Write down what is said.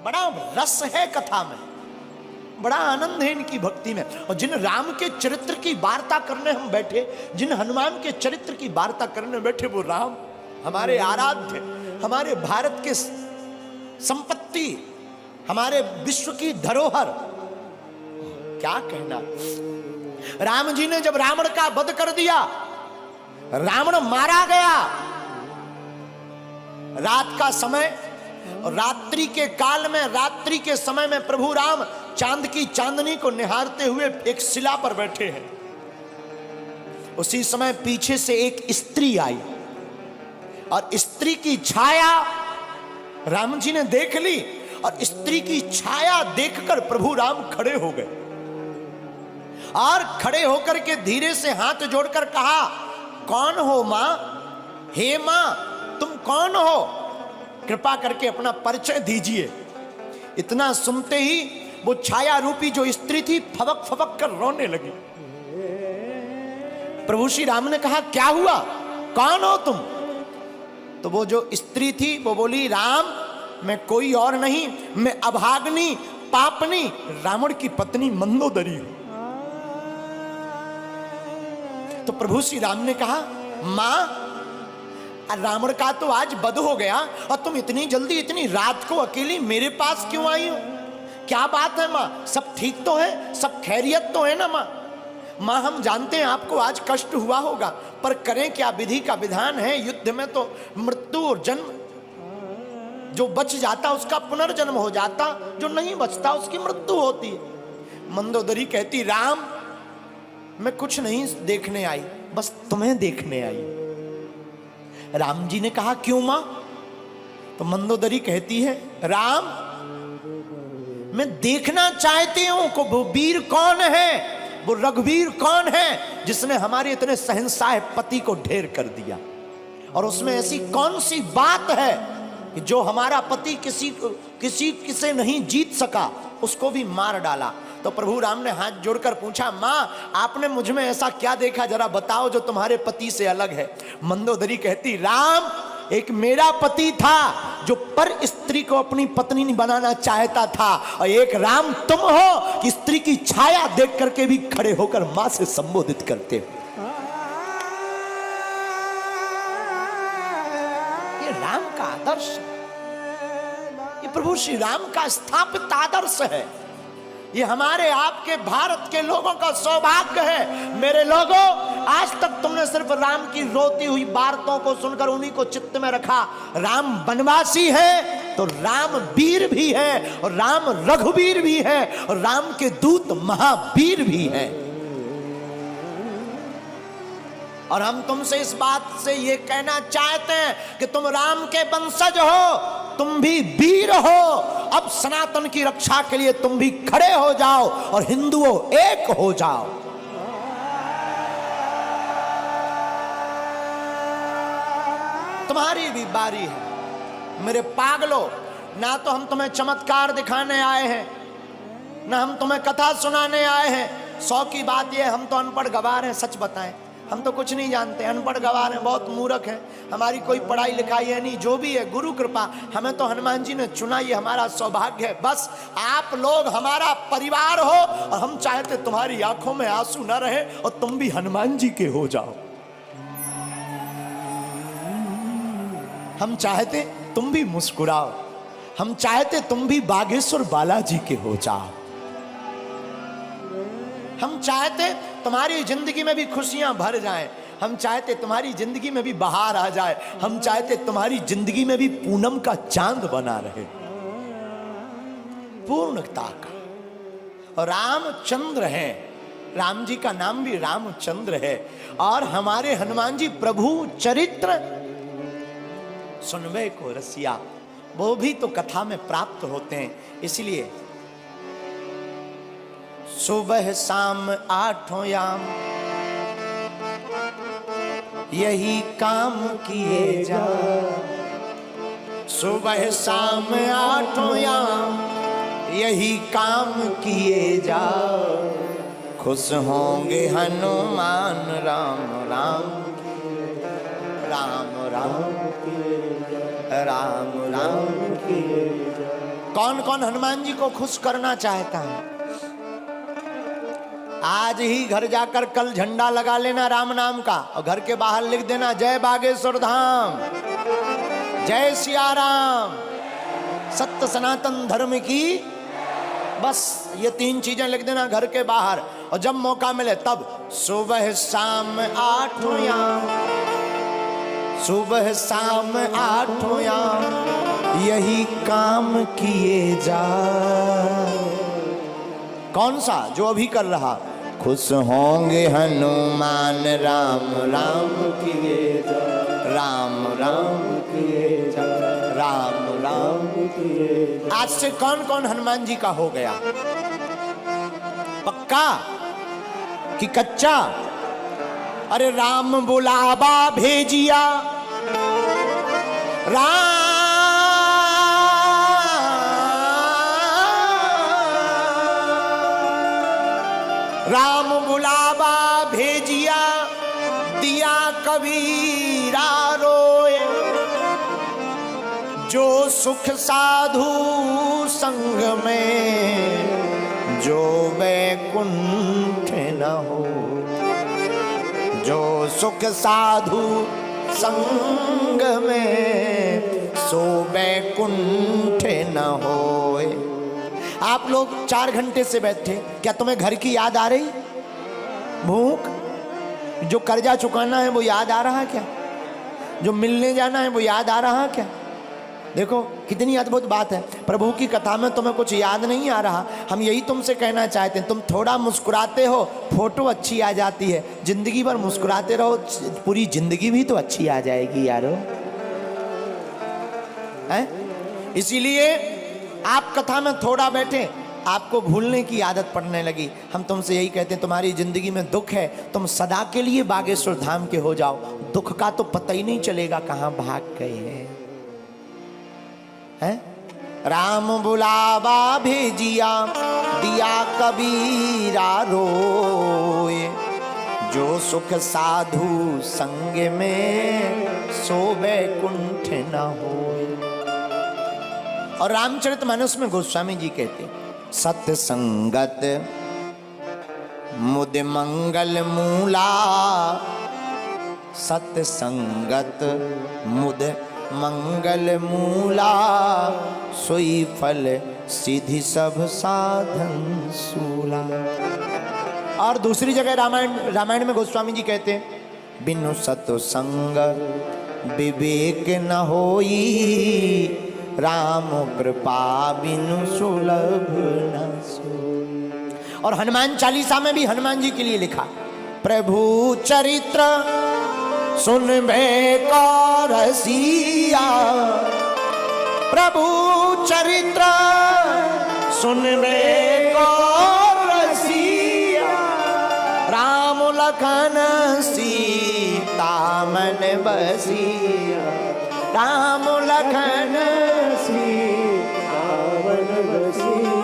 बड़ा रस है कथा में, बड़ा आनंद है इनकी भक्ति में। और जिन राम के चरित्र की वार्ता करने हम बैठे, जिन हनुमान के चरित्र की वार्ता करने बैठे, वो राम हमारे आराध्य, हमारे भारत के संपत्ति, हमारे विश्व की धरोहर, क्या कहना। राम जी ने जब रावण का वध कर दिया, रावण मारा गया, रात का समय, और रात्रि के काल में, रात्रि के समय में प्रभु राम चांद की चांदनी को निहारते हुए एक शिला पर बैठे हैं। उसी समय पीछे से एक स्त्री आई और स्त्री की छाया राम जी ने देख ली, और स्त्री की छाया देखकर प्रभु राम खड़े हो गए, और खड़े होकर के धीरे से हाथ जोड़कर कहा, कौन हो मां? हे मां, तुम कौन हो? कृपा करके अपना परिचय दीजिए। इतना सुनते ही वो छाया रूपी जो स्त्री थी फबक फबक कर रोने लगी। प्रभु श्री राम ने कहा, क्या हुआ, कौन हो तुम? तो वो जो स्त्री थी वो बोली, राम मैं कोई और नहीं, मैं अभाग्नि पापनी रावण की पत्नी मंदोदरी हूं। तो प्रभु श्री राम ने कहा, मां रावण का तो आज वध हो गया, और तुम इतनी जल्दी इतनी रात को अकेली मेरे पास क्यों आई हो? क्या बात है मां, सब ठीक तो है, सब खैरियत तो है ना मां? मां हम जानते हैं आपको आज कष्ट हुआ होगा, पर करें क्या, विधि का विधान है। युद्ध में तो मृत्यु और जन्म, जो बच जाता उसका पुनर्जन्म हो जाता, जो नहीं बचता उसकी मृत्यु होती है। मंदोदरी कहती, राम मैं कुछ नहीं देखने आई, बस तुम्हें देखने आई। राम जी ने कहा, क्यों मां? तो मंदोदरी कहती है, राम मैं देखना चाहती हूं कि वो वीर कौन है, वो रघुवीर कौन है जिसने हमारे इतने शहंशाह पति को ढेर कर दिया, और उसमें ऐसी कौन सी बात है कि जो हमारा पति किसी नहीं जीत सका, उसको भी मार डाला। तो प्रभु राम ने हाथ जोड़कर पूछा, मां आपने मुझ में ऐसा क्या देखा, जरा बताओ जो तुम्हारे पति से अलग है। मंदोदरी कहती, राम एक मेरा पति था जो पर स्त्री को अपनी पत्नी नहीं बनाना चाहता था, और एक राम तुम हो कि स्त्री की छाया देख करके भी खड़े होकर मां से संबोधित करते हो। ये राम का आदर्श, ये प्रभु श्री राम का स्थापित आदर्श है। ये हमारे आपके भारत के लोगों का सौभाग्य है। मेरे लोगों, आज तक तुमने सिर्फ राम की रोती हुई वार्ताओं को सुनकर उन्हीं को चित्त में रखा। राम वनवासी है तो राम वीर भी है, और राम रघुवीर भी है, और राम के दूत महावीर भी है। और हम तुमसे इस बात से ये कहना चाहते हैं कि तुम राम के वंशज हो, तुम भी वीर हो। अब सनातन की रक्षा के लिए तुम भी खड़े हो जाओ और हिंदुओं एक हो जाओ। तुम्हारी भी बारी है मेरे पागलों। ना तो हम तुम्हें चमत्कार दिखाने आए हैं, ना हम तुम्हें कथा सुनाने आए हैं। 100 की बात यह, हम तो अनपढ़ गवार हैं। सच बताएं, हम तो कुछ नहीं जानते, अनपढ़ गवार हैं, बहुत मूर्ख हैं, हमारी कोई पढ़ाई लिखाई है नहीं। जो भी है गुरु कृपा, हमें तो हनुमान जी ने चुना, ये हमारा सौभाग्य है। बस आप लोग हमारा परिवार हो, और हम चाहते तुम्हारी आंखों में आंसू न रहे और तुम भी हनुमान जी के हो जाओ। हम चाहते तुम भी मुस्कुराओ, हम चाहते तुम भी बागेश्वर बालाजी के हो जाओ। हम चाहते तुम्हारी जिंदगी में भी खुशियां भर जाएं, हम चाहते तुम्हारी जिंदगी में भी बहार आ जाए, हम चाहते तुम्हारी जिंदगी में भी पूनम का चांद बना रहे, पूर्णता का। और रामचंद्र हैं, राम जी का नाम भी रामचंद्र है। और हमारे हनुमान जी प्रभु चरित्र सुनवे को रसिया, वो भी तो कथा में प्राप्त होते हैं। इसलिए सुबह शाम आठों याम यही काम किए जा, सुबह शाम आठों याम यही काम किए जा, खुश होंगे हनुमान राम राम राम राम राम राम। कौन कौन हनुमान जी को खुश करना चाहता है? आज ही घर जाकर कल झंडा लगा लेना राम नाम का, और घर के बाहर लिख देना जय बागेश्वर धाम, जय सिया राम, सत्य सनातन धर्म की। बस ये 3 चीजें लिख देना घर के बाहर, और जब मौका मिले तब सुबह शाम 8 याम, सुबह शाम 8 याम यही काम किए जा। कौन सा? जो अभी कर रहा। खुश होंगे हनुमान राम राम किए जा, राम राम किए जा, राम राम किए जा। आज से कौन कौन हनुमान जी का हो गया? पक्का कि कच्चा? अरे राम बुलावा भेजिया, राम बुलावा भेजिया, दिया कबीरा रोए, जो सुख साधु संग में, जो वैकुंठ न हो, जो सुख साधु संग में, सो वैकुंठ न होए। आप लोग 4 घंटे से बैठे, क्या तुम्हें घर की याद आ रही? भूख, जो कर्जा चुकाना है वो याद आ रहा क्या? जो मिलने जाना है वो याद आ रहा क्या? देखो कितनी अद्भुत बात है। प्रभु की कथा में तुम्हें कुछ याद नहीं आ रहा। हम यही तुमसे कहना चाहते हैं, तुम थोड़ा मुस्कुराते हो, फोटो अच्छी आ जाती है। जिंदगी भर मुस्कुराते रहो, पूरी जिंदगी भी तो अच्छी आ जाएगी यारो, हैं? इसीलिए आप कथा में थोड़ा बैठे, आपको भूलने की आदत पड़ने लगी। हम तुमसे यही कहते हैं, तुम्हारी जिंदगी में दुख है, तुम सदा के लिए बागेश्वर धाम के हो जाओ। दुख का तो पता ही नहीं चलेगा कहां भाग गए हैं। राम बुलावा भेजिया, दिया कबीरा रोए, जो सुख साधु संग में, सो वैकुंठ न होए। और रामचरितमानस में गोस्वामी जी कहते हैं, सत्य संगत मुद मंगल मूला, सत्य संगत मुद मंगल मूला, सोई फल सिद्धि सब साधन सूला। और दूसरी जगह रामायण में गोस्वामी जी कहते हैं, बिनु सत्संग विवेक न होई, राम कृपा बिनु सुलभ न सोई। और हनुमान चालीसा में भी हनुमान जी के लिए लिखा, प्रभु चरित्र सुनबे को रसिया, प्रभु चरित्र सुनबे को रसिया, राम लखन सीता मन बसिया, राम लखन सीता मन बसिया।